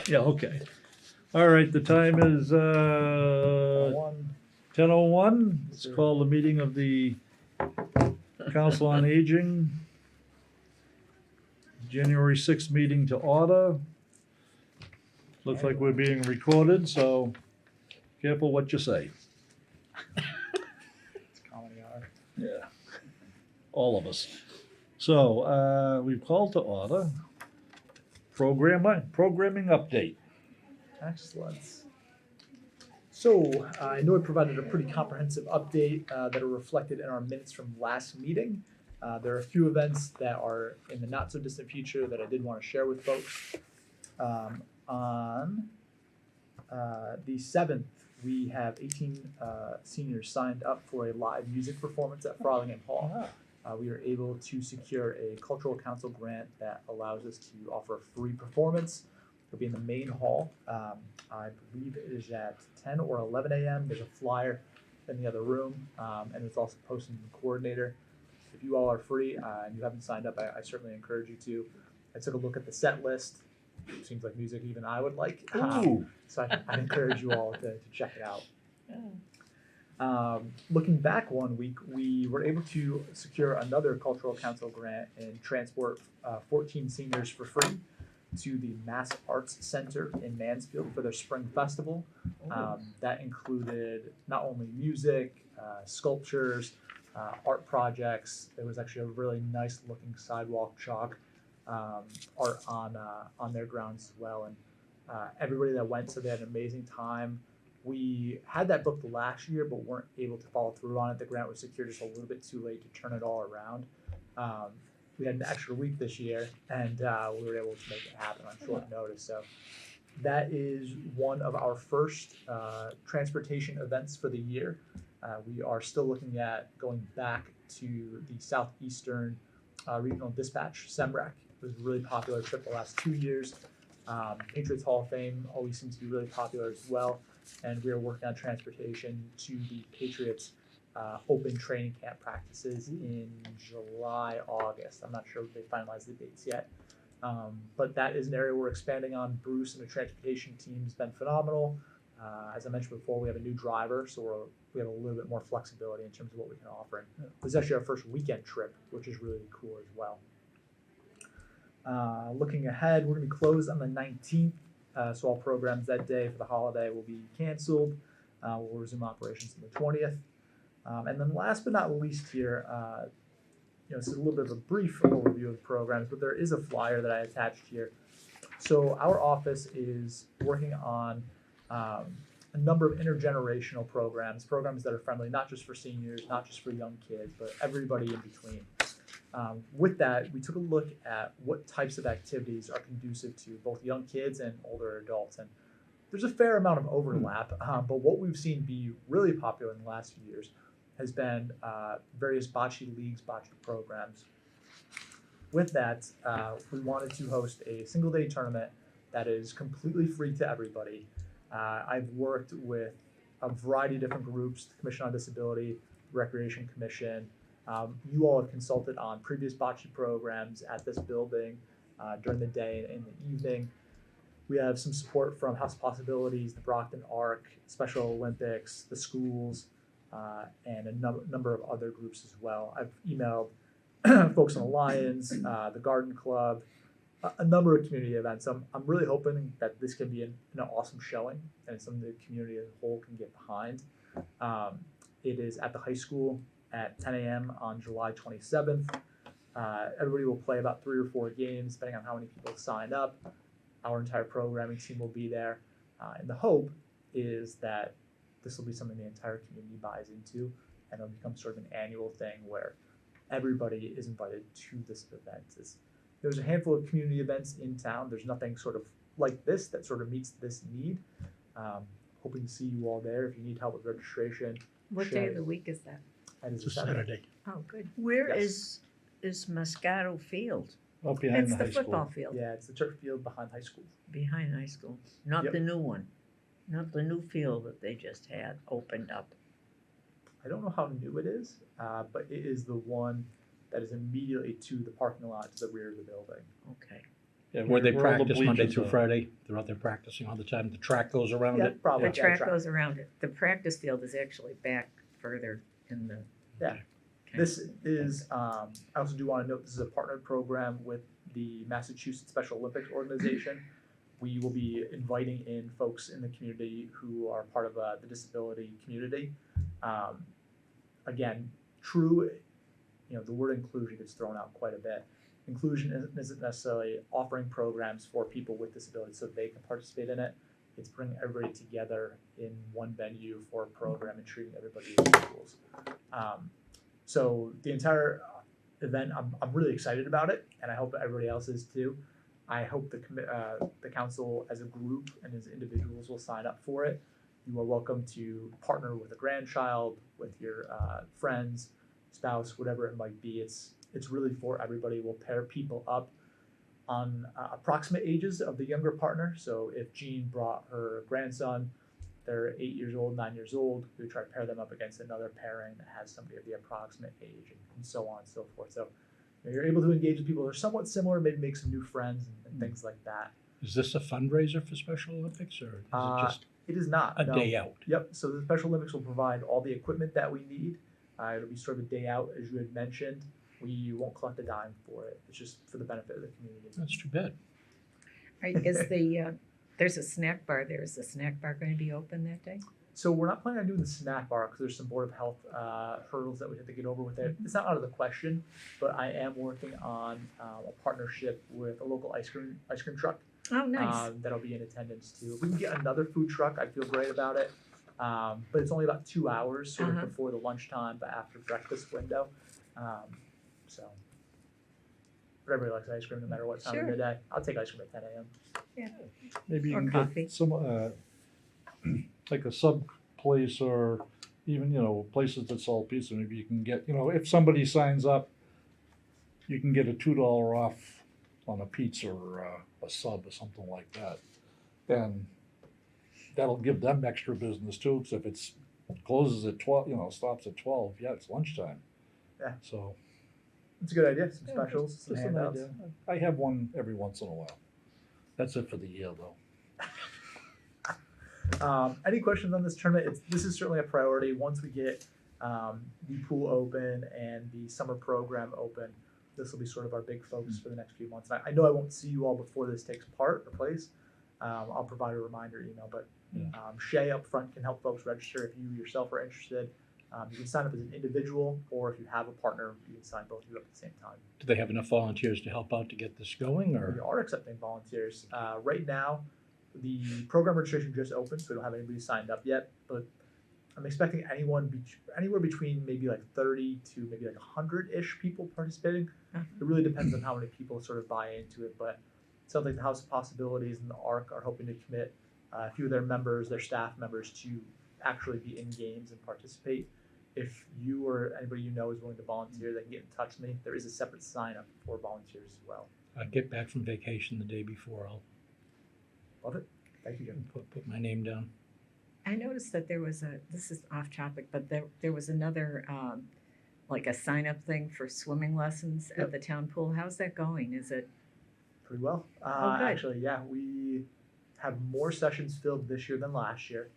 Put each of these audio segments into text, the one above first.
Yeah, okay. All right, the time is 10:01. Let's call the meeting of the Council on Aging, January 6th meeting to order. Looks like we're being recorded, so careful what you say. It's comedy hour. Yeah, all of us. So we've called to order programming update. Excellent. So I know I provided a pretty comprehensive update that are reflected in our minutes from last meeting. There are a few events that are in the not so distant future that I did want to share with folks. On the 7th, we have 18 seniors signed up for a live music performance at Frothingham Hall. We are able to secure a cultural council grant that allows us to offer a free performance. It'll be in the main hall. I believe it is at 10 or 11 a.m. There's a flyer in the other room, and it's also posted in the coordinator. If you all are free and you haven't signed up, I certainly encourage you to. I took a look at the set list. It seems like music even I would like. So I encourage you all to check it out. Looking back 1 week, we were able to secure another cultural council grant and transport 14 seniors for free to the Mass Arts Center in Mansfield for their spring festival. That included not only music, sculptures, art projects. There was actually a really nice looking sidewalk chalk art on their grounds as well. And everybody that went, so they had an amazing time. We had that booked last year, but weren't able to follow through on it. The grant was secured just a little bit too late to turn it all around. We had an extra week this year, and we were able to make it happen on short notice. So that is one of our first transportation events for the year. We are still looking at going back to the Southeastern Regional Dispatch, SEMRAC. It was a really popular trip the last 2 years. Patriots Hall of Fame always seems to be really popular as well. And we are working on transportation to the Patriots open training camp practices in July, August. I'm not sure if they finalized the dates yet. But that is an area we're expanding on. Bruce and the transportation team has been phenomenal. As I mentioned before, we have a new driver, so we have a little bit more flexibility in terms of what we can offer. This is actually our first weekend trip, which is really cool as well. Looking ahead, we're going to be closed on the 19th, so all programs that day for the holiday will be canceled. We'll resume operations on the 20th. And then last but not least here, this is a little bit of a brief overview of the programs, but there is a flyer that I attached here. So our office is working on a number of intergenerational programs that are friendly, not just for seniors, not just for young kids, but everybody in between. With that, we took a look at what types of activities are conducive to both young kids and older adults. And there's a fair amount of overlap, but what we've seen be really popular in the last few years has been various bocce leagues, bocce programs. With that, we wanted to host a single-day tournament that is completely free to everybody. I've worked with a variety of different groups, the Commission on Disability, Recreation Commission. You all have consulted on previous bocce programs at this building during the day and in the evening. We have some support from House of Possibilities, the Brockton Arc, Special Olympics, the schools, and a number of other groups as well. I've emailed folks on the Lions, the Garden Club, a number of community events. I'm really hoping that this can be an awesome showing and something the community as a whole can get behind. It is at the high school at 10 a.m. on July 27th. Everybody will play about 3 or 4 games, depending on how many people sign up. Our entire programming team will be there. And the hope is that this will be something the entire community buys into, and it'll become sort of an annual thing where everybody is invited to this event. There's a handful of community events in town. There's nothing sort of like this that sort of meets this need. Hoping to see you all there. If you need help with registration. What day of the week is that? That is It's a Saturday. Oh, good. Where Yes. is Moscato Field? Up behind It's the the high school. football field. Yeah, it's the turf field behind high school. Behind high school. Not Yep. the new one. Not the new field that they just had opened up. I don't know how new it is, but it is the one that is immediately to the parking lot to the rear of the building. Okay. Yeah, Where they where all the practice Monday bleachers through are. Friday. They're out there practicing all the time. The track goes around Yeah, it. probably. The yeah, track goes around it. The practice field is actually back further in the. Yeah. Okay. This is, I also do want to note, this is a partnered program with the Massachusetts Special Olympics Organization. We will be inviting in folks in the community who are part of the disability community. Again, true, the word inclusion gets thrown out quite a bit. Inclusion isn't necessarily offering programs for people with disabilities so they can participate in it. It's bringing everybody together in one venue for a program and treating everybody as equals. So the entire event, I'm really excited about it, and I hope everybody else is too. I hope the council as a group and as individuals will sign up for it. You are welcome to partner with a grandchild, with your friends, spouse, whatever it might be. It's really for everybody. We'll pair people up on approximate ages of the younger partner. So if Jean brought her grandson, they're 8 years old, 9 years old, we try to pair them up against another pairing that has somebody of the approximate age and so on and so forth. So you're able to engage with people that are somewhat similar, maybe make some new friends and things like that. Is this a fundraiser for Special Olympics, or is it just It is not. a no. day out? Yep. So the Special Olympics will provide all the equipment that we need. It'll be sort of a day out, as you had mentioned. We won't collect a dime for it. It's just for the benefit of the community. That's too bad. Is the, there's a snack bar there. Is the snack bar going to be open that day? So we're not planning on doing the snack bar because there's some Board of Health hurdles that we have to get over with it. It's not out of the question, but I am working on a partnership with a local ice cream truck Oh, nice. that'll be in attendance too. If we can get another food truck, I feel great about it. But it's only about 2 hours, sort Uh-huh. of before the lunchtime, but after breakfast window. So, but everybody likes ice cream no matter what time of Sure. the day. I'll take ice cream at 10 a.m. Maybe you Or can coffee. get some, like a sub place or even, places that sell pizza, maybe you can get, if somebody signs up, you can get a $2 off on a pizza or a sub or something like that. And that'll give them extra business too, because if it's closes at 12, stops at 12, yeah, it's lunchtime. Yeah. So. It's a good idea. Some Yeah, specials, some just an handouts. idea. I have one every once in a while. That's it for the year though. Any questions on this tournament? This is certainly a priority. Once we get the pool open and the summer program open, this will be sort of our big focus for the next few months. And I know I won't see you all before this takes place. I'll provide a reminder email, but Shay up front can help folks register if you yourself are interested. You can sign up as an individual, or if you have a partner, you can sign both of you up at the same time. Do they have enough volunteers to help out to get this going, We or? are accepting volunteers. Right now, the program registration just opened, so we don't have anybody signed up yet, but I'm expecting anywhere between maybe like 30 to maybe like 100-ish people participating. Uh-huh. It really depends on how many people sort of buy into it, but it sounds like the House of Possibilities and the ARC are hoping to commit a few of their members, their staff members, to actually be in games and participate. If you or anybody you know is willing to volunteer, they can get in touch with me. There is a separate sign up for volunteers as well. I get back from vacation the day before. I'll Love it. Thank you, Jim. put my name down. I noticed that there was this is off topic, but there was another, like a sign up thing for swimming lessons Yep. at the town pool. How's that going? Is it? Pretty well. Good. Actually, yeah, we have more sessions filled this year than last year.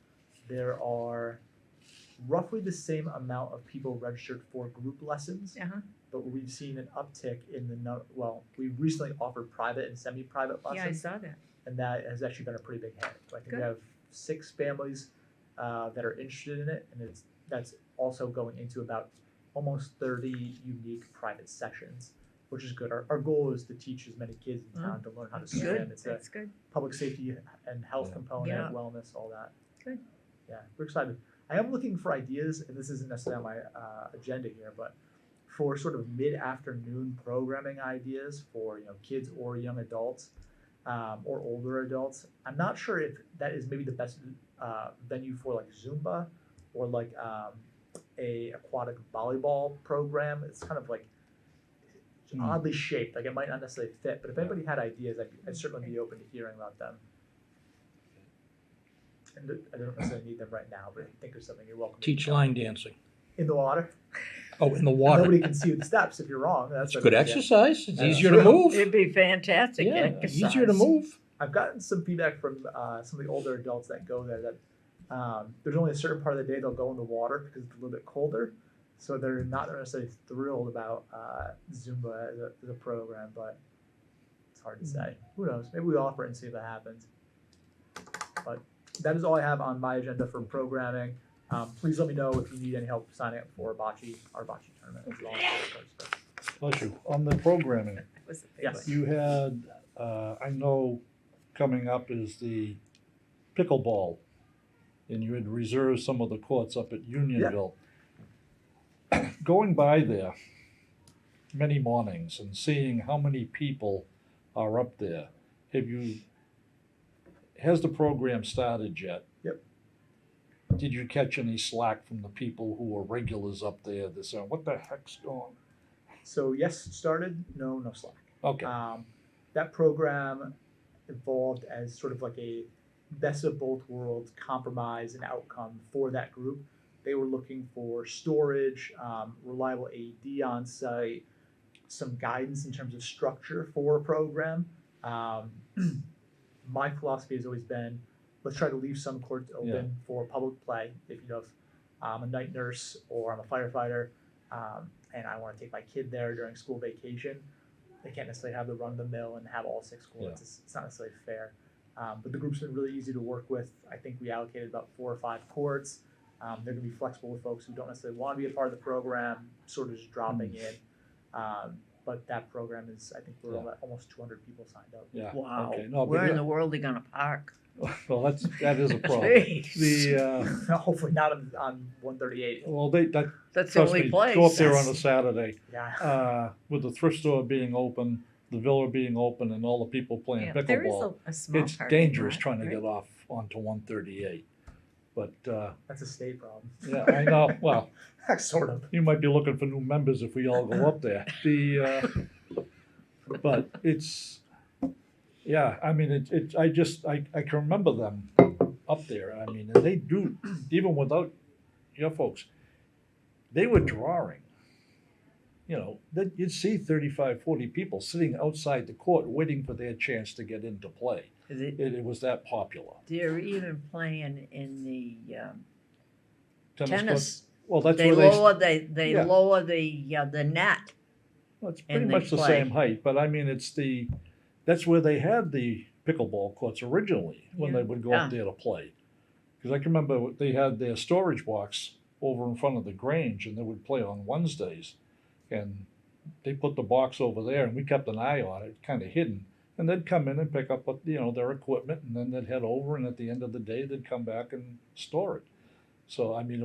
There are roughly the same amount of people registered for group lessons, Uh-huh. but we've seen an uptick in we recently offered private and semi-private Yeah, I lessons, saw that. and that has actually been a pretty big hit. So I think Good. we have 6 families that are interested in it, and that's also going into about almost 30 unique private sessions, which is good. Our goal is to teach as many kids in town to learn how to swim. Good. It's a That's good. public safety and health Yeah. component, Yeah. wellness, all that. Good. Yeah, we're excited. I am looking for ideas, and this isn't necessarily on my agenda here, but for sort of mid-afternoon programming ideas for kids or young adults or older adults. I'm not sure if that is maybe the best venue for like Zumba or like a aquatic volleyball program. It's kind of like oddly shaped, like it might not necessarily fit. But if anybody had ideas, I'd certainly be open to hearing about them. And I don't necessarily need them right now, but if you think of something, you're welcome. to Teach tell me. line dancing. In the water. Oh, in the water. Nobody can see the steps if you're wrong. It's a- good yeah. exercise. It's Yeah. easier to move. It'd be fantastic Yeah, exercise. easier to move. I've gotten some feedback from some of the older adults that go there that there's only a certain part of the day they'll go in the water because it's a little bit colder, so they're not necessarily thrilled about Zumba as a program, but it's hard to say. Who knows? Maybe we offer it and see if that happens. But that is all I have on my agenda for programming. Please let me know if you need any help signing up for our bocce tournament. It's all on Facebook. Bless you. On the programming, That was a big Yes. one. you had, I know coming up is the pickleball, and you had reserved some of the courts up at Unionville. Going by there many mornings and seeing how many people are up there, has the program started yet? Yep. Did you catch any slack from the people who were regulars up there that said, what the heck's going on? So yes, it started. No slack. Okay, That program evolved as sort of like a best of both worlds compromise and outcome for that group. They were looking for storage, reliable AED on site, some guidance in terms of structure for a program. My philosophy has always been, let's try to leave some courts open for public play. If you know, if I'm a night nurse or I'm a firefighter, and I want to take my kid there during school vacation, they can't necessarily have the run of the mill and have all 6 courts. It's not necessarily fair. But the group's been really easy to work with. I think we allocated about 4 or 5 courts. They're going to be flexible with folks who don't necessarily want to be a part of the program, sort of just dropping in. But that program is, I think we're at almost 200 people signed up. yeah. Wow. Okay. No, Where in but the world are they gonna park? well, that is a problem. Jeez. The Hopefully not on 138. well, that That's the trust only me, place. go up there on a Saturday. Yeah. With the thrift store being open, the villa being open, and all the people playing Yeah, there is pickleball, a small it's parking dangerous lot, trying to right? get off onto 138. But That's a state problem. yeah, I know. Well, Sort of. you might be looking for new members if we all go up there. But it's, yeah. I mean, I can remember them up there. I mean, and they do, even without your folks, they were drawing. You know, you'd see 35, 40 people sitting outside the court waiting for their chance to get into play. It was that popular. They're even playing in the Tennis. tennis. Well, that's They where lower they Yeah. lower the net. well, it's pretty and they much the play. same height, but I mean, that's where they had the pickleball courts originally when they would go up Yeah. there to play. Because I can remember they had their storage box over in front of the Grange, and they would play on Wednesdays, and they put the box over there, and we kept an eye on it, kind of hidden. And they'd come in and pick up, their equipment, and then they'd head over, and at the end of the day, they'd come back and store it. So I mean,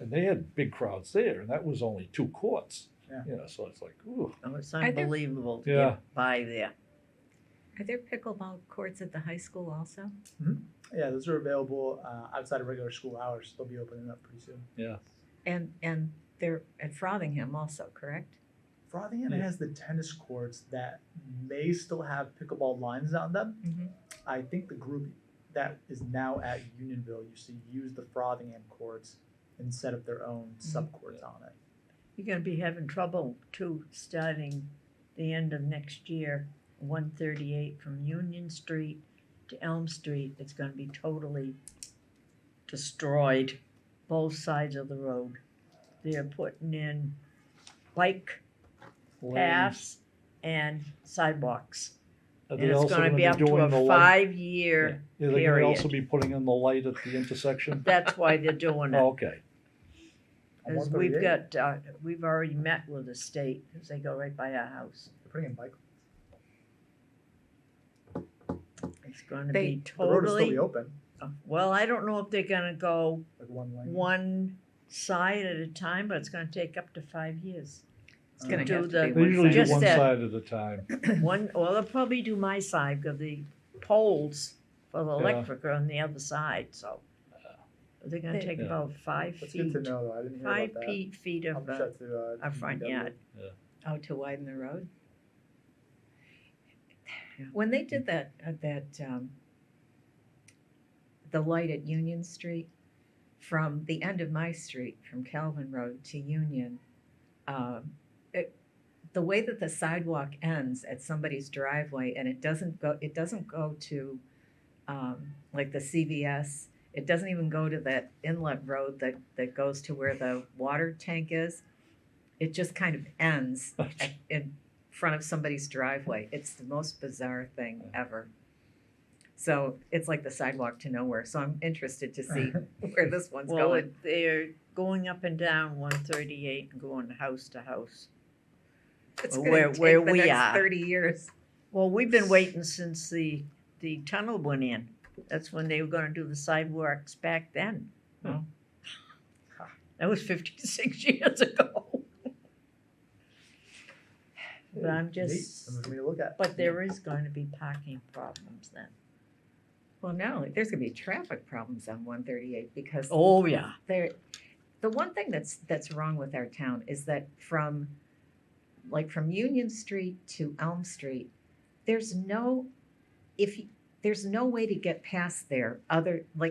and they had big crowds there, and that was only 2 courts. Yeah. So it's like, ooh, Oh, it's Are there- unbelievable to Yeah. get by there. Are there pickleball courts at the high school also? Yeah, those are available outside of regular school hours. They'll be opening up pretty soon. yeah. And they're at Frothingham also, correct? Frothingham Yeah. has the tennis courts that may still have pickleball lines on them. Mm-hmm. I think the group that is now at Unionville used to use the Frothingham courts and set up their own sub-courts on it. You're gonna be having trouble too, starting the end of next year, 138 from Union Street to Elm Street. It's gonna be totally destroyed, both sides of the road. They're putting in bike paths and sidewalks. Are And they it's also gonna be up to doing a the light? 5-year Yeah, they're gonna period. also be putting in the light at the intersection? That's why they're doing it. Oh, okay. On Because 138? we've already met with the state, because they go right by our house. They're putting in bike. It's gonna They- be The road will still be totally, open, well, I don't know if they're gonna go like one lane. one side at a time, but it's gonna take up to 5 years. It's gonna Do have to the- be They one usually do side. Just one that- side at a time. Well, they'll probably do my side, because the poles for the Yeah. electric are on the other side, so. They're gonna They- take Yeah. about 5 That's good feet, to know, though. I didn't hear 5 about that. feet I'll of push that to, our front DPW. yard. Oh, to widen the road? When they did that, the light at Union Street, from the end of my street, from Calvin Road to Union, it, the way that the sidewalk ends at somebody's driveway and it doesn't go to, like the CVS. It doesn't even go to that inlet road that goes to where the water tank is. It just kind of ends in front of somebody's driveway. It's the most bizarre thing ever. So it's like the sidewalk to nowhere. So I'm interested to see where this one's Well, going. they're going up and down 138 and going house to house. It's where- gonna where take the we next are. 30 years. Well, we've been waiting since the tunnel went in. That's when they were gonna do the sidewalks back then. Oh. That was 56 years ago. But I'm Neat. just, Something for me to look at. but there is going to be parking problems then. Well, no, there's gonna be traffic problems on 138 because Oh, yeah. the one thing that's wrong with our town is that from Union Street to Elm Street, there's no way to get past there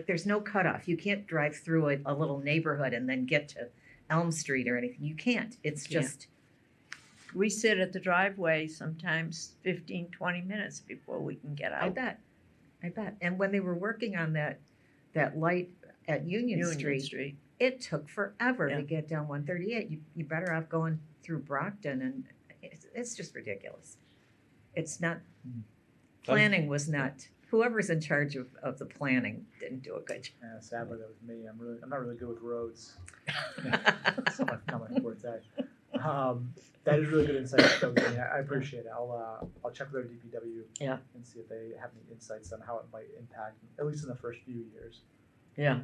there's no cutoff. You can't drive through a little neighborhood and then get to Elm Street or anything. You can't. It's Can't. just We sit at the driveway sometimes 15, 20 minutes before we can get I out. bet. And when they were working on that light at Union Street, it took forever Yeah. to get down 138. You better off going through Brockton, and it's just ridiculous. It's not, planning was not, whoever's in charge of the planning didn't do a good job. Yeah, sadly, that was me. I'm not really good with roads. It's not my forte. That is really good insight. I appreciate it. I'll check with our DPW. Yeah. And see if they have any insights on how it might impact, at least in the first few years. Yeah.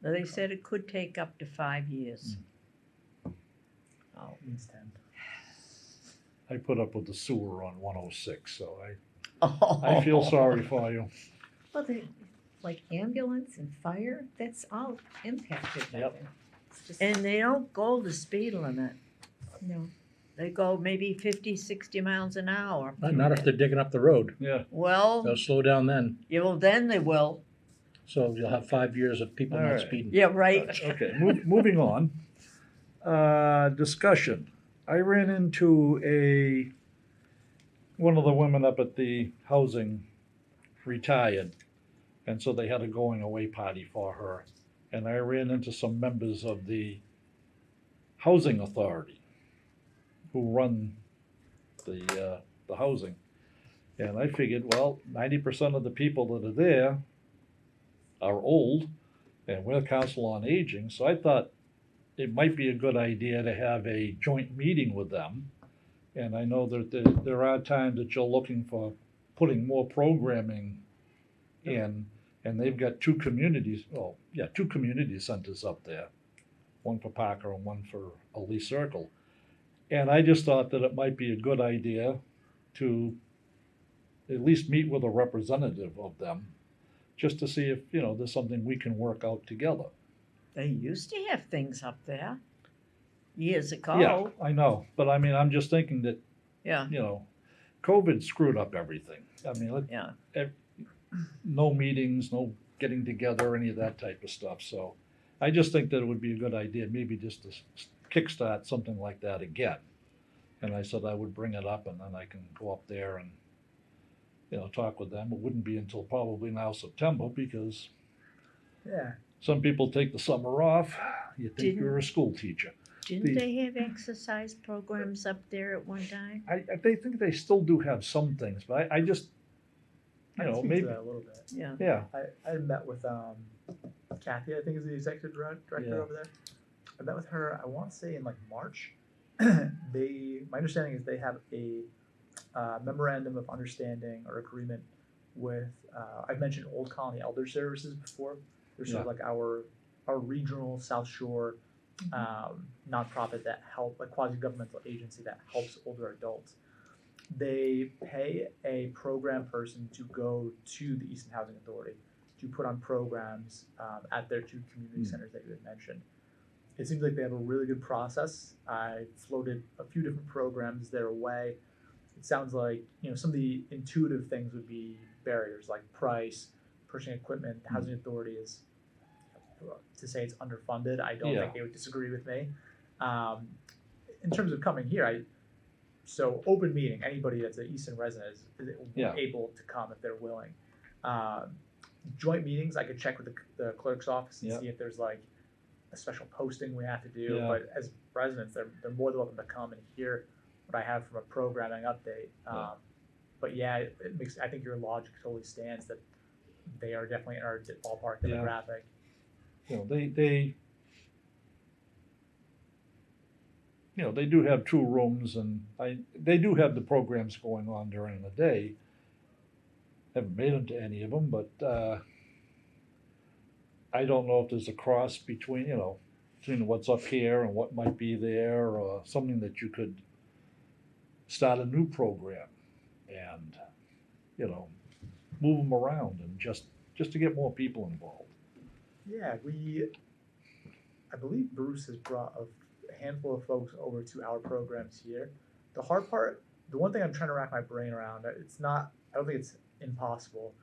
Well, they said it could take up to 5 years. Oh, at least 10. I put up with the sewer on 106, so Oh. I feel sorry for you. Well, like ambulance and fire, that's all impacted by Yep. that. It's just, And they don't go the speed limit. no. They go maybe 50, 60 miles an hour. Not if they're digging up the road. Yeah. Well, They'll slow down then. yeah, well, then they will. So you'll have 5 years of people All not right. speeding. Yeah, right. Okay, moving on. Discussion. I ran into one of the women up at the housing retired, and so they had a going away party for her. And I ran into some members of the housing authority who run the housing. And I figured, well, 90% of the people that are there are old, and we're council on aging, so I thought it might be a good idea to have a joint meeting with them. And I know that there are times that you're looking for putting more programming in, and they've got two community centers up there, one for Parker and one for Lee Circle. And I just thought that it might be a good idea to at least meet with a representative of them, just to see if, there's something we can work out together. They used to have things up there years ago. Yeah, I know, but I mean, I'm just thinking that, Yeah. COVID screwed up everything. I mean, Yeah. no meetings, no getting together, any of that type of stuff, so I just think that it would be a good idea, maybe just to kickstart something like that again. And I said I would bring it up, and then I can go up there and, talk with them. It wouldn't be until probably now September, because Yeah. some people take the summer off. You think you're a school teacher. Didn't they have exercise programs up there at one time? They think they still do have some things, but I just, I can speak to maybe, that a little bit. Yeah. yeah, I met with Kathy, I think is the executive director Yeah. over there. I met with her, I want to say in like March. My understanding is they have a memorandum of understanding or agreement with, I've mentioned Old Colony Elder Services before. They're sort of like our regional South Shore nonprofit that help, a quasi-governmental agency that helps older adults. They pay a program person to go to the Easton Housing Authority to put on programs at their two community centers that you had mentioned. It seems like they have a really good process. I floated a few different programs their way. It sounds like, some of the intuitive things would be barriers like price, purchasing equipment. The Housing Authority is, to say it's underfunded, I don't Yeah. think they would disagree with me. in terms of coming here, so open meeting, anybody that's an Easton resident is Yeah. able to come if they're willing. Joint meetings, I could check with the clerk's office and Yeah. see if there's like a special posting we have to do, Yeah. but as residents, they're more than welcome to come and hear what I have from a programming update. Yeah. But yeah, it makes, I think your logic totally stands that they are definitely in our ballpark Yeah. demographic. You know, they do have 2 rooms, and they do have the programs going on during the day. Haven't made it to any of them, but I don't know if there's a cross between, between what's up here and what might be there, or something that you could start a new program and, move them around and just to get more people involved. Yeah, I believe Bruce has brought a handful of folks over to our programs here. The hard part, the one thing I'm trying to wrap my brain around, I don't think it's impossible,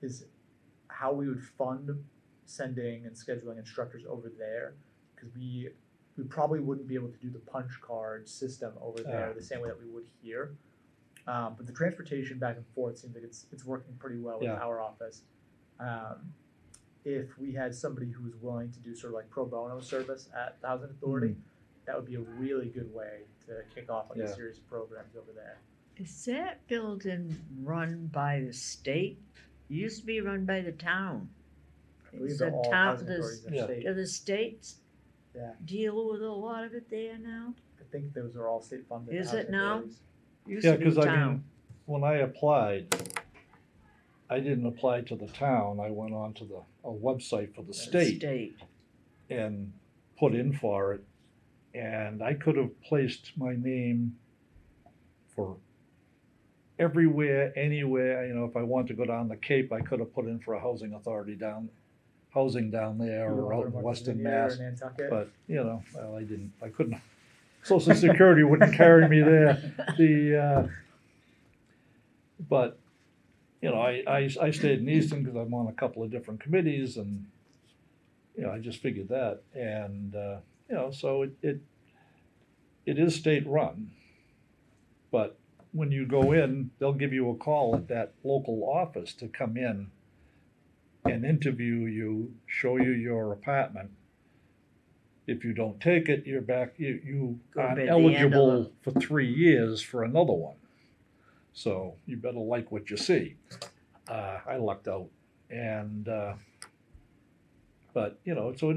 is how we would fund sending and scheduling instructors over there, because we probably wouldn't be able to do the punch card system over there the same way that we would here. But the transportation back and forth seems like it's working pretty well with Yeah. our office. If we had somebody who was willing to do sort of like pro bono service at the Housing Authority, that would be a really good way to kick off like Yeah. a series of programs over there. Is that building run by the state? It used to be run by the town. I believe Is they're the all town, housing authorities in Yeah. the state. do the states Yeah. deal with a lot of it there now? I think those are all state funded. Is it housing now? authorities. Used Yeah, to be because town. when I applied, I didn't apply to the town. I went on to a website for the state and put in for it. And I could have placed my name for everywhere, anywhere. If I wanted to go down the Cape, I could have put in for a housing authority housing down there, Either or out in Martha's Western Vineyard Mass. or Nantucket. But, well, I didn't, I couldn't, Social Security wouldn't carry me there. But, I stayed in Easton because I'm on a couple of different committees, and, I just figured that. And, so it is state run. But when you go in, they'll give you a call at that local office to come in and interview you, show you your apartment. If you don't take it, you're back, you Go aren't by the end of eligible for 3 years for another one. So you better like what you see. I lucked out. And, but, so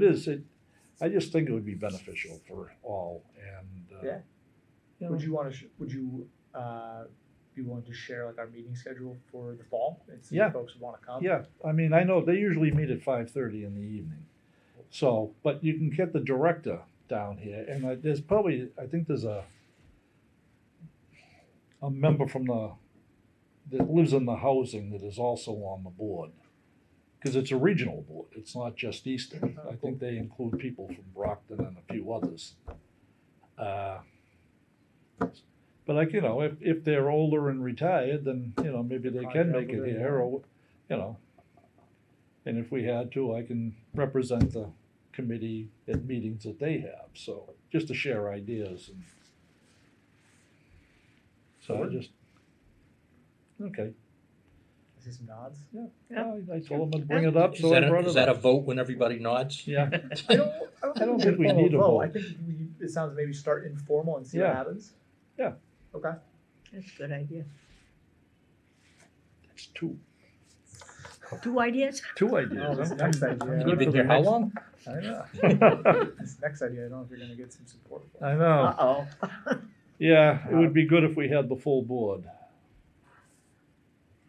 I just think it would be beneficial for all. And, Yeah. Would you want to? Would you be willing to share like our meeting schedule for the fall and see Yeah. if folks would want to come? Yeah, I know they usually meet at 5:30 in the evening. So, but you can get the director down here, and I think there's a member that lives in the housing that is also on the board. Because it's a regional board, it's not just Easton. I think they include people from Brockton and a few others. But if they're older and retired, then, maybe they can make it here, or, and if we had to, I can represent the committee at meetings that they have, so, just to share ideas. And so okay, I see some nods. I told them I'd bring it up, so I brought it up. Is that a vote when everybody nods? Yeah, I don't think we need a vote. I think it sounds maybe start informal and see what Yeah. happens. Yeah. Okay. That's a good idea. it's two 2 ideas? ideas. Oh, this I'm- next I'm idea. good You've been for the here how next- long? I know. This next idea, I don't know if you're going to get some support for. I know. Uh-oh. Yeah, it would be good if we had the full board.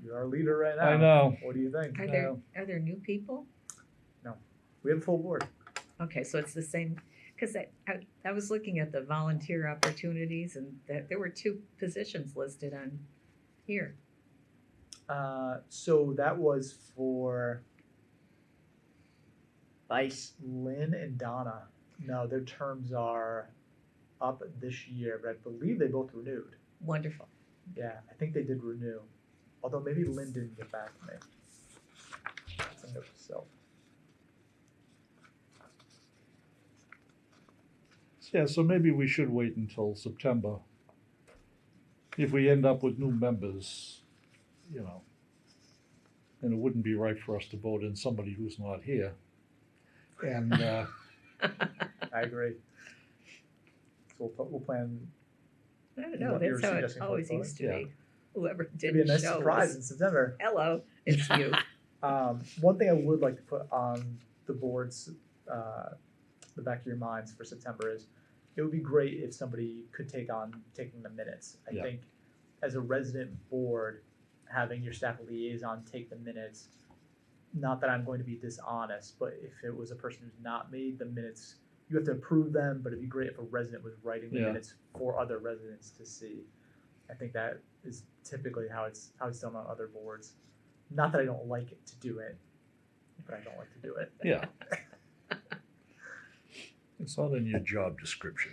You're our leader right now. I know. What do you think? Are there new people? We have a full board. Okay, so it's the same, because I was looking at the volunteer opportunities, and there were 2 positions listed on here. So that was for Vice. Lynn and Donna. No, their terms are up this year, but I believe they both renewed. Wonderful. Yeah, I think they did renew. Although maybe Lynn didn't get back to me. That's a note to self. Yeah, so maybe we should wait until September. If we end up with new members, you know, and it wouldn't be right for us to vote in somebody who's not here. And, I agree. So we'll plan, I don't know, What you're that's how it suggesting for always voting? used to Yeah. be. Whoever it'd be a didn't nice show surprise was, in September. hello, it's you. One thing I would like to put on the board's, the back of your minds for September is, it would be great if somebody could take on taking the minutes. I Yeah. think as a resident board, having your staff liaison take the minutes, not that I'm going to be dishonest, but if it was a person who's not made the minutes, you have to approve them, but it'd be great if a resident was writing the Yeah. minutes for other residents to see. I think that is typically how it's done on other boards. Not that I don't like it to do it, but I don't like to do it. yeah. It's not in your job description.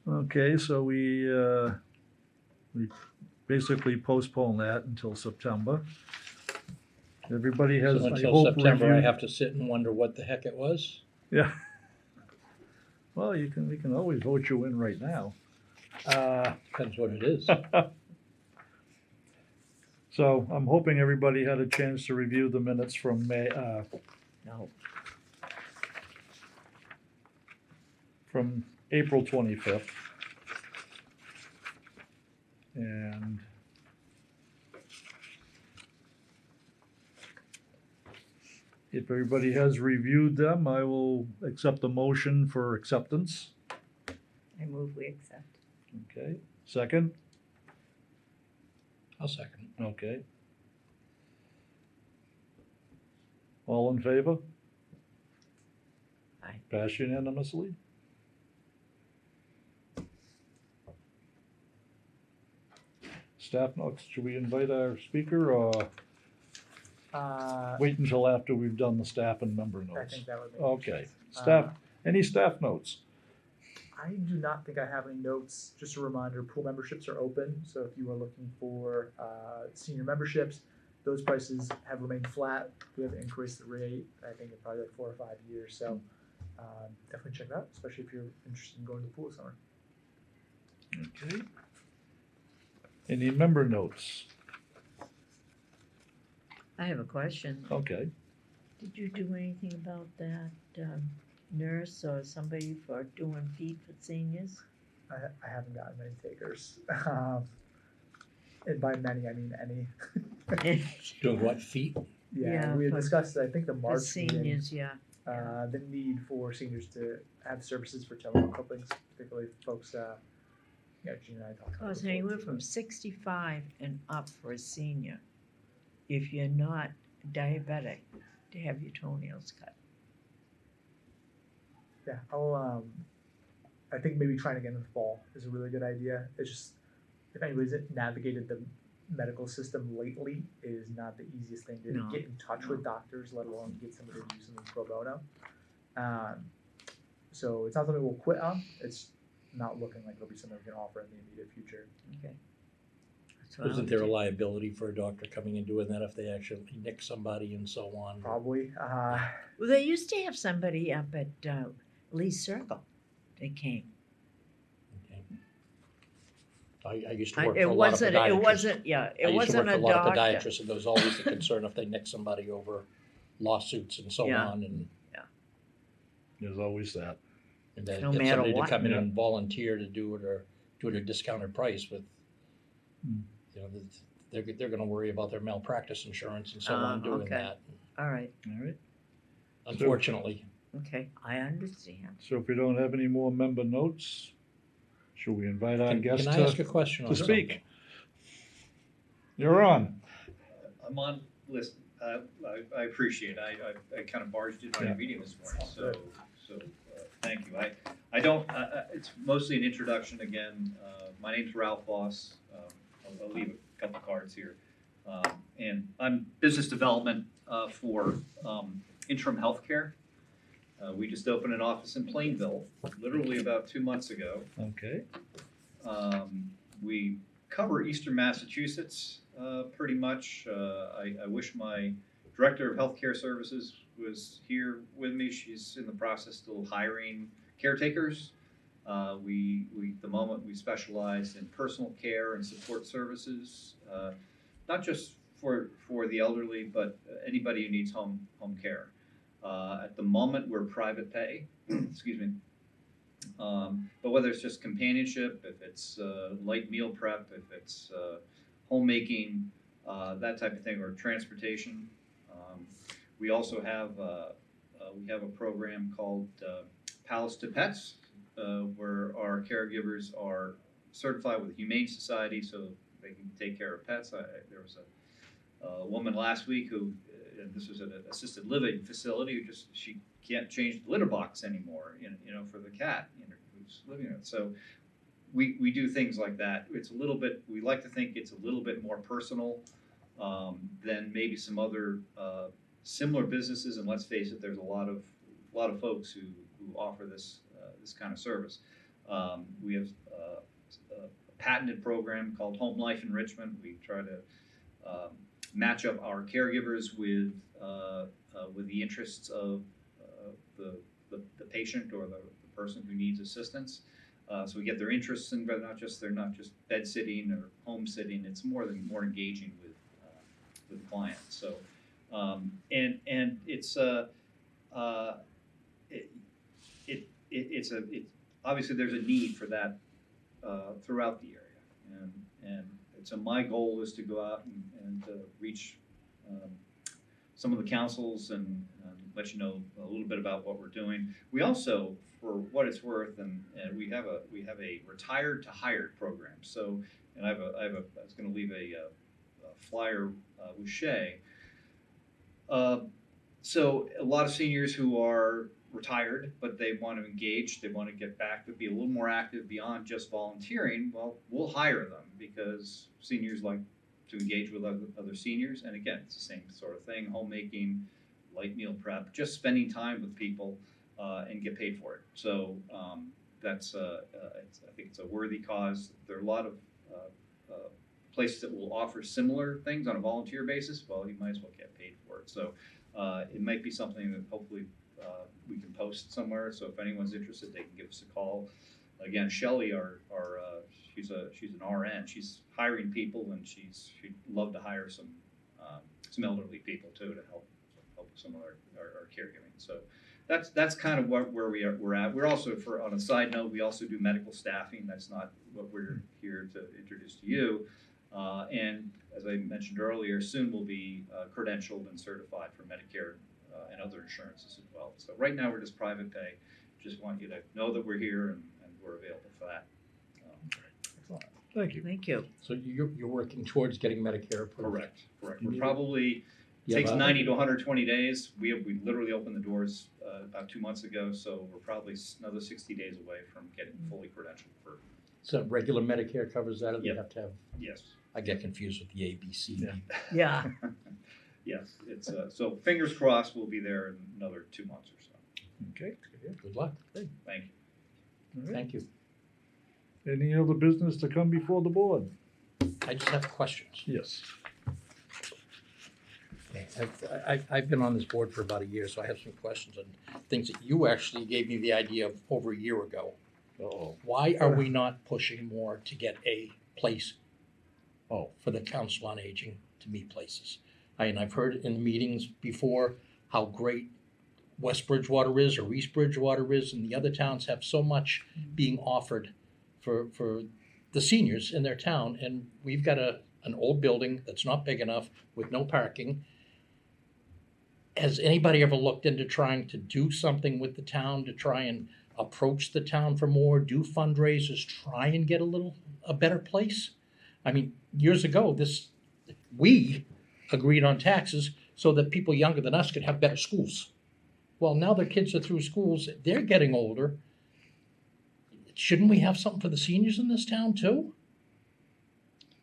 Okay, so we basically postpone that until September. Everybody has, So I until hope, September, I reviewed. have to sit and wonder what the heck it was? Yeah. Well, we can always vote you in right now. Depends what it is. So I'm hoping everybody had a chance to review the minutes from No, from April 25th. And if everybody has reviewed them, I will accept the motion for acceptance. I move we accept. Okay, second? I'll second. Okay. All in favor? Aye. Pass unanimously? Staff notes, should we invite our speaker or wait until after we've done the staff and member I notes? think that would make Okay, sense. staff, any staff notes? I do not think I have any notes. Just a reminder, pool memberships are open, so if you are looking for senior memberships, those prices have remained flat. We have increased the rate, I think, in probably like 4 or 5 years. So definitely check it out, especially if you're interested in going to the pool this summer. Okay. Any member notes? I have a question. Okay. Did you do anything about that nurse or somebody for doing feed for seniors? I haven't gotten many takers. And by many, I mean any. Doing what, feet? Yeah, we had for- discussed, I think, the For March meeting, seniors, yeah. the need for seniors to have services for telephone couplings, particularly folks, Gina and I talked about. Costs before, anywhere so from 65 and up for a senior, if you're not diabetic, to have your toenails cut. Yeah, I'll, I think maybe trying again in the fall is a really good idea. It's just, if anybody's navigated the medical system lately, it is not the easiest thing to No, get in touch with doctors, let alone get somebody to do something pro bono. So it's not something we'll quit on, it's not looking like it'll be something we can offer in the immediate future. Okay. That's what I Isn't would there a do. liability for a doctor coming and doing that if they actually nick somebody and so on? Probably, Well, they used to have somebody up at Lee Circle that came. Okay. I used to work for It a lot of wasn't, podiatrists. it wasn't, yeah, it wasn't a I used to work for a lot of doctor. podiatrists, and there was always the concern if they nick somebody over lawsuits and so Yeah. on, and There's always that. then No get matter somebody to what. come in Yeah. and volunteer to do it or do it at a discounted price with, Hmm. you know, they're gonna worry about their malpractice insurance and so on doing Okay. that, All right, All right. unfortunately. okay, I understand. So if we don't have any more member notes, should we invite our guest Can I ask a to question on speak? something? You're on. I'm on, listen, I appreciate it. I kind of barged into Yeah. your meeting this morning, so thank you. I don't, it's mostly an introduction again. My name's Ralph Voss. I'll leave a couple cards here. And I'm business development for Interim Healthcare. We just opened an office in Plainville, literally about 2 months ago. Okay. We cover Eastern Massachusetts pretty much. I wish my Director of Healthcare Services was here with me. She's in the process still of hiring caretakers. The moment we specialize in personal care and support services, not just for the elderly, but anybody who needs home care. At the moment, we're private pay, excuse me. But whether it's just companionship, if it's light meal prep, if it's homemaking, that type of thing, or transportation. We also have a program called Palace to Pets, where our caregivers are certified with the Humane Society, so they can take care of pets. There was a woman last week who, and this was at an assisted living facility, who she can't change the litter box anymore, for the cat, who's living in it. So we do things like that. It's a little bit, we like to think it's a little bit more personal than maybe some other similar businesses. And let's face it, there's a lot of folks who offer this kind of service. We have a patented program called Home Life Enrichment. We try to match up our caregivers with the interests of the patient or the person who needs assistance. So we get their interests in, but they're not just bed sitting or home sitting. It's more engaging with the client. So and it's it's obviously there's a need for that throughout the area, and so my goal is to go out and reach some of the councils and let you know a little bit about what we're doing. We also, for what it's worth, and we have a retired to hired program. So, and I was going to leave a flyer with Shay. So a lot of seniors who are retired, but they want to engage, they want to get back to be a little more active beyond just volunteering. Well, we'll hire them because seniors like to engage with other seniors. And again, it's the same sort of thing: homemaking, light meal prep, just spending time with people and get paid for it. So that's I think it's a worthy cause. There are a lot of places that will offer similar things on a volunteer basis. Well, you might as well get paid for it. So it might be something that hopefully we can post somewhere. So if anyone's interested, they can give us a call. Again, Shelley, she's an RN. She's hiring people, and she'd love to hire some elderly people too to help with some of our caregiving. So that's kind of where we're at. We're also, on a side note, we also do medical staffing. That's not what we're here to introduce to you. And as I mentioned earlier, soon we'll be credentialed and certified for Medicare and other insurances as well. So right now we're just private pay. Just want you to know that we're here and we're available for that. Excellent. Thank you. Thank you. So you're working towards getting Medicare approved? Correct. We're probably, takes 90 to 120 days. We literally opened the doors about 2 months ago, so we're probably another 60 days away from getting fully credentialed for. So regular Medicare covers that, or they Yep. have to have? Yes. I get confused with the ABC. Yeah. Yeah. Yes. It's so fingers crossed we'll be there in another 2 months or so. Okay. Good luck. Thank you. All right. Thank you. Any other business to come before the board? I just have questions. Yes. I've been on this board for about a year, so I have some questions on things that you actually gave me the idea of over a year ago. Uh-oh. Why are we not pushing more to get a place Oh. for the Council on Aging to meet places? And I've heard in the meetings before how great West Bridgewater is or East Bridgewater is, and the other towns have so much being offered for the seniors in their town. And we've got an old building that's not big enough with no parking. Has anybody ever looked into trying to do something with the town to try and approach the town for more, do fundraisers, try and get a better place? I mean, years ago, we agreed on taxes so that people younger than us could have better schools. Well, now their kids are through schools, they're getting older. Shouldn't we have something for the seniors in this town too?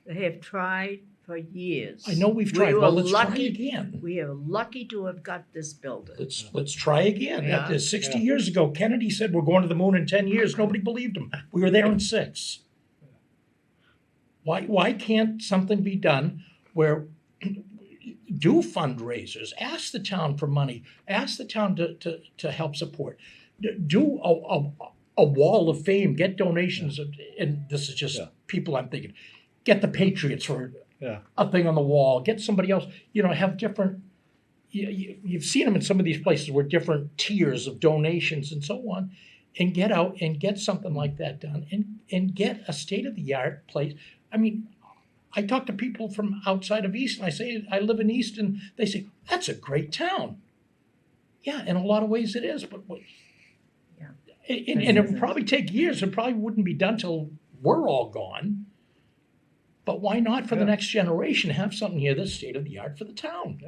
They have tried for years. I know we've We tried, were well, let's try lucky- again. We are lucky to have got this building. Let's try again. Yeah. After 60 years ago, Kennedy said we're going to the moon in 10 years. Nobody believed him. We were there in 6. Why can't something be done where do fundraisers, ask the town for money, ask the town to help support. Do a wall of fame, get donations, and this is just Yeah. people I'm thinking, get the Patriots for Yeah. a thing on the wall, get somebody else, have different, you've seen them in some of these places where different tiers of donations and so on, and get out and get something like that done and get a state-of-the-art place. I mean, I talk to people from outside of Easton. I say, I live in Easton. They say, that's a great town. Yeah, in a lot of ways it is, but Yeah. and it would probably take years. It probably wouldn't be done till we're all gone. But why not for the Yeah. next generation have something here that's state-of-the-art for the town?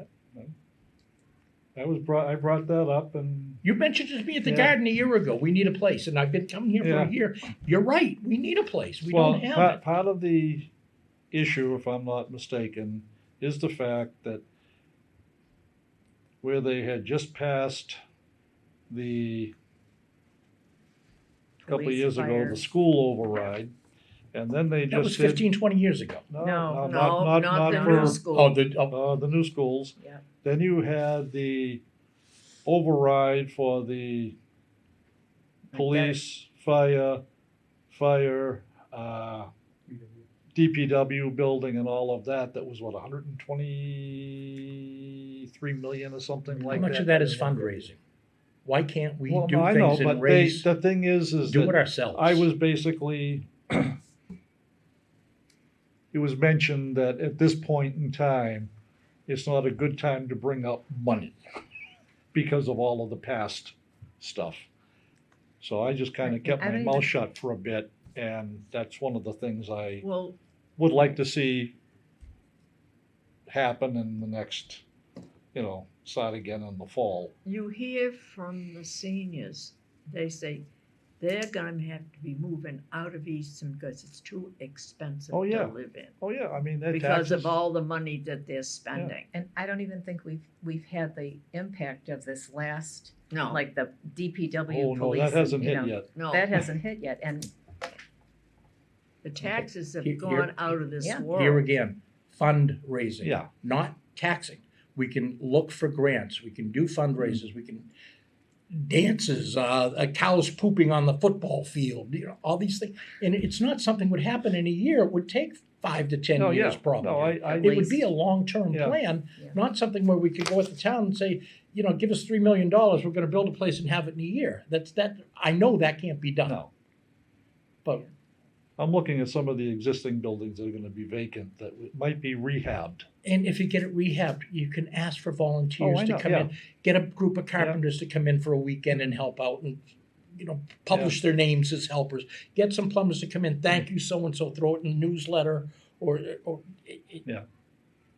I brought that up, and You mentioned it to me at the Yeah. garden a year ago. We need a place, and I've been coming here for Yeah. a year. You're right. We need a place. We well, don't have it. part of the issue, if I'm not mistaken, is the fact that where they had just passed the couple of Police, years ago, fire. the school override, and then they That was just did 15, 20 years ago. No, not not the for new school. Oh, the new schools. Yeah. Then you had the override for the police, fire, DPW building and all of that. That was what, 123 million or something how like much that. of that is fundraising? Why can't we Well, do no, I know, things but and raise, the thing is do it that ourselves? I was basically, it was mentioned that at this point in time, it's not a good time to bring up money because of all of the past stuff. So I just kind of Right, kept I my don't mouth even- shut for a bit, and that's one of the things I Well, would like to see happen in the next, start again in the fall. you hear from the seniors, they say they're gonna have to be moving out of Easton because it's too expensive Oh, yeah. to live in. Oh, yeah, I mean, that Because of taxes- all the money that they're spending. And I don't even think we've had the impact of this last, No, like the DPW Oh, no, police. that hasn't and, hit yet. no, That hasn't hit yet, and the taxes have Here- gone out of this Yeah. world. Here again, fundraising. Yeah. Not taxing. We can look for grants. We can do fundraisers. We can dances, cows pooping on the football field. All these things. And it's not something would happen in a year. It would take 5 to 10 No, years yeah. probably. No, I At It would be least. a long-term Yeah. plan, Yeah. not something where we could go at the town and say, give us $3 million. We're going to build a place and have it in a year. I know that can't be done. No. But I'm looking at some of the existing buildings that are gonna be vacant that might be rehabbed. and if you get it rehabbed, you can ask for volunteers Oh, I to know, come yeah. in, get a group of carpenters to come in for a weekend and help out and publish their names as helpers. Get some plumbers to come in. Thank you, so and so. Throw it in the newsletter or Yeah.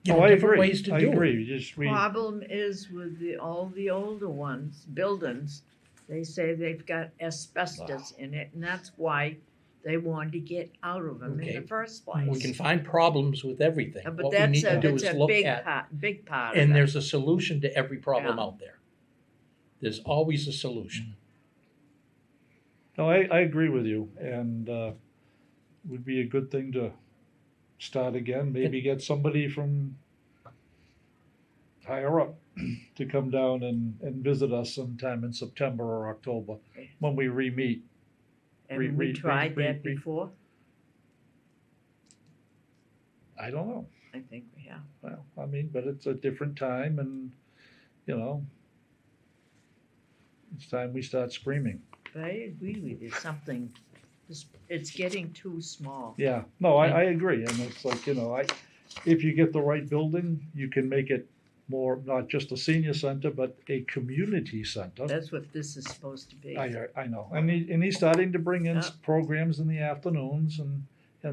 different I agree. ways to I do agree. it. You just Problem is with all the older ones, buildings, they say they've got asbestos in it, and that's why they wanted to get out of them in Okay. the first place. We can find problems with everything. But What we need to do that's is a look big at, big part of and it. there's a solution to every problem Yeah. out there. There's always a solution. No, I agree with you, and would be a good thing to start again. Maybe get somebody from higher up to come down and visit us sometime in September or October when we re-meet. And we tried that before, I don't know. I think we have. Well, I mean, but it's a different time, and it's time we start screaming. But I agree with you, something, it's getting too small. Yeah, no, I agree, and it's like, if you get the right building, you can make it more, not just a senior center, but a community center. That's what this is supposed to be. I know, and he's starting to bring in Yeah. programs in the afternoons and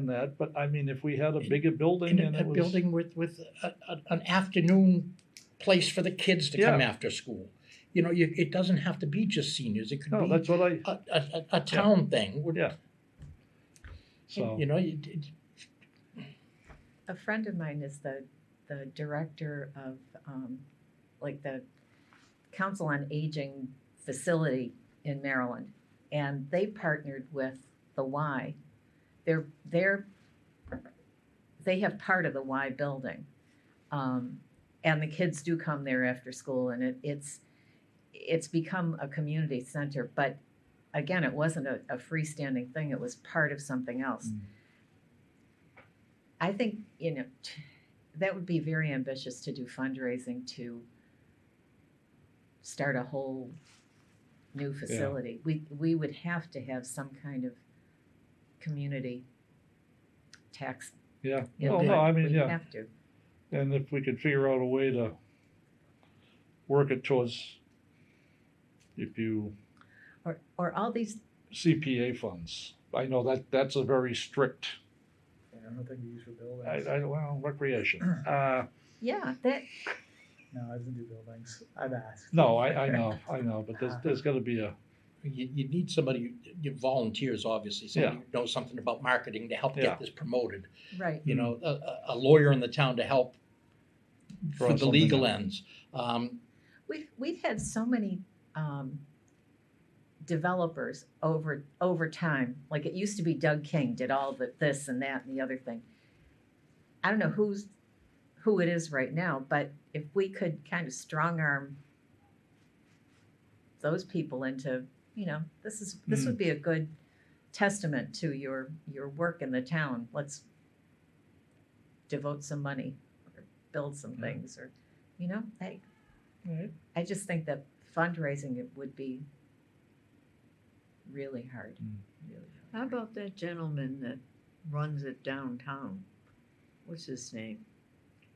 that, but I mean, if we had a bigger building In and a it was. building with an afternoon place for the kids to come Yeah. after school. It doesn't have to be just seniors. It could No, be that's what I, a town thing. Yeah. so, a friend of mine is the director of, like the Council on Aging facility in Maryland. And they partnered with the Y. They have part of the Y building. And and the kids do come there after school, and it's become a community center. But again, it wasn't a freestanding thing; it was part of something else. Mm. I think that would be very ambitious to do fundraising to start a whole new facility. We would have to have some kind of community tax. Yeah, in well, there. no, I mean, We'd yeah, have to. and if we could figure out a way to work it towards, if you, Or all these, CPA funds. I know that's a very strict, I don't think we use for buildings. well, recreation. yeah, that, No, I didn't do buildings. I've asked. No, I know, but there's gotta be a, You need somebody, you volunteers, obviously, somebody who knows something about marketing to help Yeah. get this promoted. right. You know, a lawyer in the town to help Draw for the something legal up. ends. We've had so many developers over time. Like it used to be Doug King did all this and that and the other thing. I don't know who it is right now, but if we could kind of strong arm those people into, this would be a good testament to your work in the town. Let's devote some money or build some things, or Right. I just think that fundraising it would be really hard. Really How about that gentleman that runs it downtown? What's his name?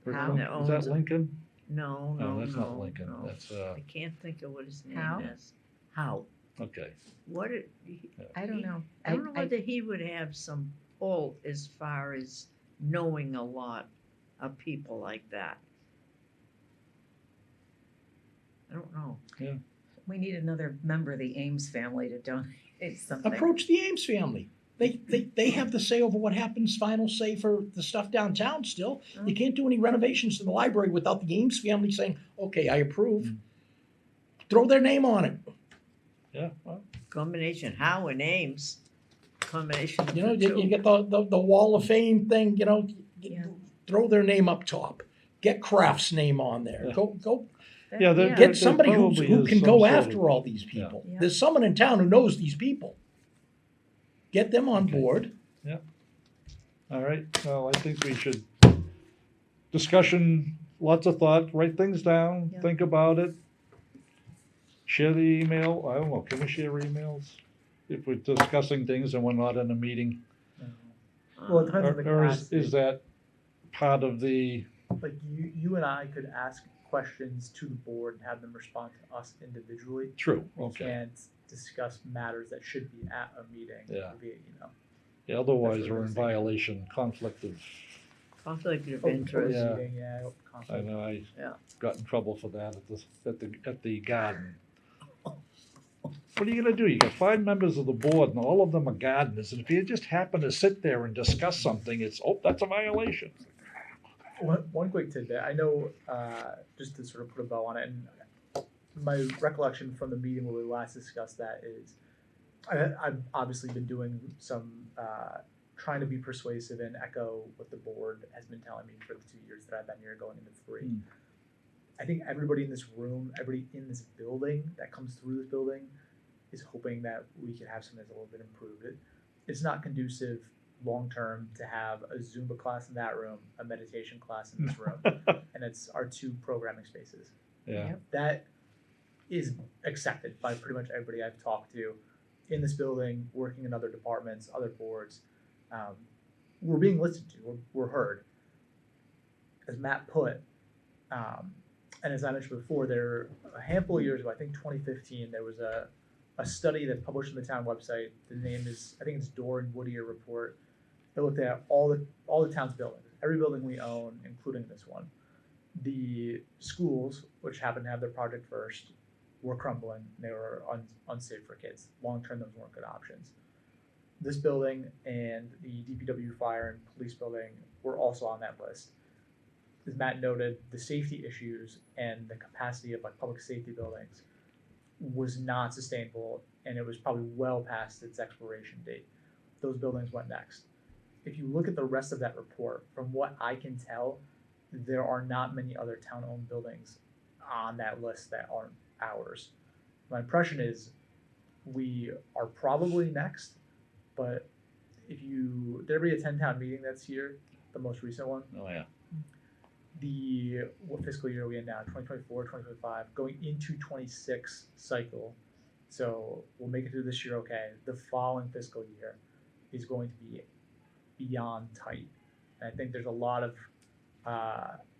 How? That Is that owns it. Lincoln? No, No, no, that's no, not Lincoln, no. that's, I can't think of what his name How? is. How? okay. What it, I don't know. I don't know whether he would have some pull as far as knowing a lot of people like that. I don't know. We need another member of the Ames family to donate something. Approach the Ames family. They have the say over what happens, final say for the stuff downtown still. You can't do any renovations to the library without the Ames family saying, okay, I approve. Throw their name on it. Yeah, well, Combination, Howe and Ames, combination of You know, the you two. get the Wall of Fame thing, Yeah. throw their name up top. Get Kraft's name on there. Yeah. Go yeah, there get somebody probably who is can some go sort of- after all these people. Yeah. There's someone in town who knows these people. Get them on Okay. board. All right, well, I think we should, discussion, lots of thought, write things down, Yeah. think about it. Share the email, I don't know, can we share emails? If we're discussing things and we're not in a meeting? Well, it depends on the Or capacity. is that part of the, Like you and I could ask questions to the board and have them respond to us individually. true, We okay. can't discuss matters that should be at a meeting Yeah. via, Yeah, otherwise That's what we're I'm in saying. violation, conflict of, Conflict of open interest. Yeah. meeting, yeah, open I conflict. know, I Yeah. got in trouble for that at the garden. What are you gonna do? You got 5 members of the board and all of them are gardeners, and if you just happen to sit there and discuss something, that's a violation. One quick tidbit. I know, just to sort of put a bow on it, and my recollection from the meeting where we last discussed that is, I've obviously been doing some trying to be persuasive and echo what the board has been telling me for the 2 years that I've been here, going into 3. Mm. I think everybody in this room, everybody in this building that comes through this building, is hoping that we could have something that's a little bit improved. It's not conducive long term to have a Zumba class in that room, a meditation class in this room, and it's our 2 programming spaces. Yeah, That is accepted by pretty much everybody I've talked to in this building, working in other departments, other boards. We're being listened to, we're heard. As Matt put, and as I mentioned before, there a handful of years ago, I think 2015, there was a study that's published on the town website. The name is, I think it's Doran Whittier report. It looked at all the town's buildings, every building we own, including this one. The schools, which happened to have their project first, were crumbling. They were unsafe for kids. Long term, those weren't good options. This building and the DPW fire and police building were also on that list. As Matt noted, the safety issues and the capacity of like public safety buildings was not sustainable, and it was probably well past its expiration date. Those buildings went next. If you look at the rest of that report, from what I can tell, there are not many other town-owned buildings on that list that aren't ours. My impression is we are probably next, but if you, did everybody attend town meeting that's here, the most recent one? Oh, yeah. What fiscal year are we in now, 2024, 2025, going into 26 cycle. So we'll make it through this year, okay. The following fiscal year is going to be beyond tight. And I think there's a lot of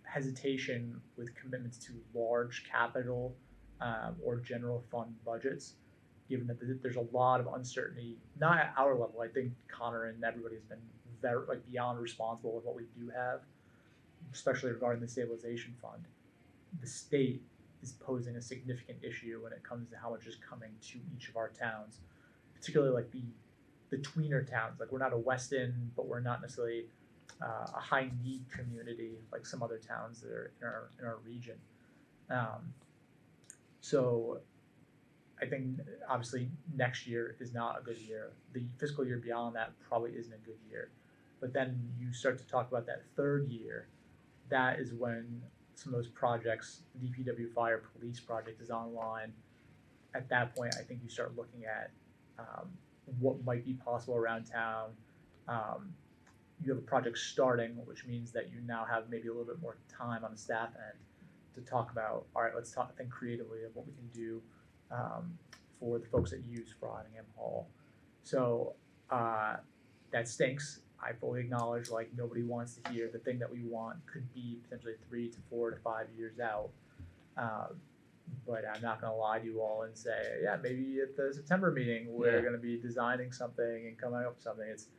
hesitation with commitments to large capital or general fund budgets, given that there's a lot of uncertainty, not at our level. I think Connor and everybody has been very, like, beyond responsible with what we do have, especially regarding the stabilization fund. The state is posing a significant issue when it comes to how much is coming to each of our towns, particularly like the tweener towns. Like, we're not a Weston, but we're not necessarily a high need community like some other towns that are in our region. So I think obviously next year is not a good year. The fiscal year beyond that probably isn't a good year. But then you start to talk about that third year. That is when some of those projects, the DPW fire police project is online. At that point, I think you start looking at what might be possible around town. You have a project starting, which means that you now have maybe a little bit more time on the staff end to talk about, all right, let's think creatively of what we can do for the folks that use Frothingham Hall. So that stinks. I fully acknowledge, like, nobody wants to hear the thing that we want could be potentially 3 to 4 to 5 years out. But I'm not gonna lie to you all and say, yeah, maybe at the September meeting, we're gonna be designing something and coming up with something. It's,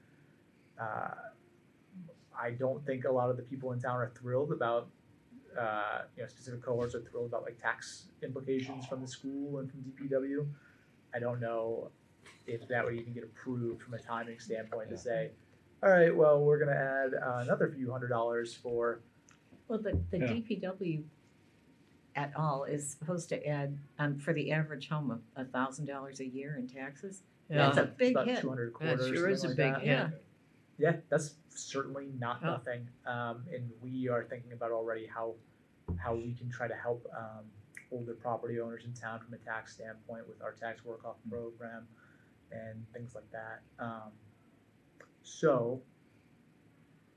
I don't think a lot of the people in town are thrilled about, specific cohorts are thrilled about, like, tax implications from the school and from DPW. I don't know if that would even get approved from a timing standpoint to say, all right, well, we're gonna add another few $100s for. Well, the DPW at all is supposed to add, for the average home, $1,000 a year in taxes. That's a big about hit. 200 a quarter. That sure is a big hit. Yeah. Yeah, that's certainly not Oh. nothing. And we are thinking about already how we can try to help older property owners in town from a tax standpoint with our tax work-off program and things like that. So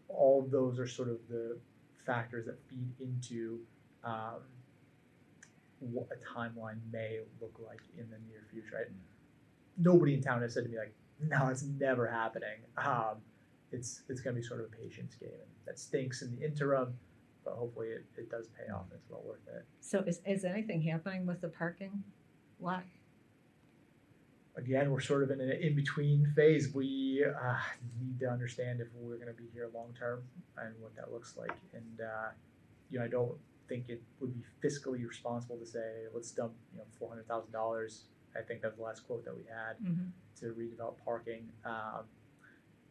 all of those are sort of the factors that feed into what a timeline may look like in the near future. Right? Nobody in town has said to me, like, no, it's never happening. It's going to be sort of a patience game. And that stinks in the interim, but hopefully it does pay off and it's well worth it. So is anything happening with the parking lot? Again, we're sort of in an in-between phase. We need to understand if we're going to be here long-term and what that looks like. And, I don't think it would be fiscally responsible to say, let's dump, $400,000. I think that was the last quote that we had to redevelop parking.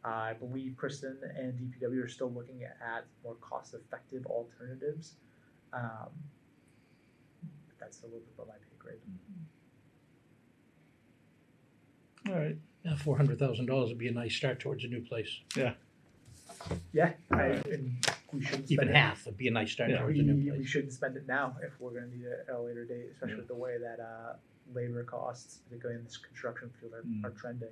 I believe Kristen and DPW are still looking at more cost-effective alternatives. But that's a little bit above my pay grade. All right. Yeah, $400,000 would be a nice start towards a new place. Yeah, and we shouldn't Even spend it. half would be a nice start Yeah. towards a new We place. shouldn't spend it now if we're going to need it at a later date, especially with the way that labor costs, particularly in this construction field, are trending.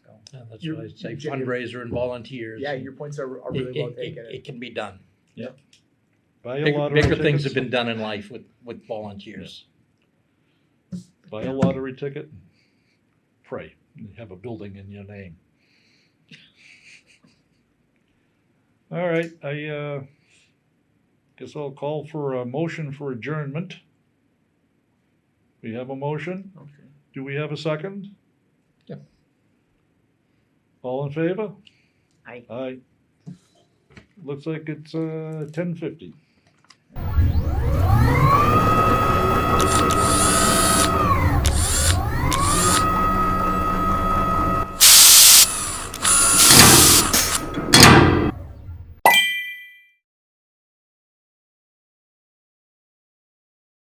So, Yeah, that's You're- why I'd say Jim, fundraiser and volunteers. yeah, and your points are really well it, taken. it can be done. Buy a lottery Bigger ticket. things have been done in life with volunteers. Buy a lottery ticket. Pray. You have a building in your name. All right, I guess I'll call for a motion for adjournment. We have a motion. Okay. Do we have a second? Yeah. All in favor? Aye. Aye. Looks like it's 10:50.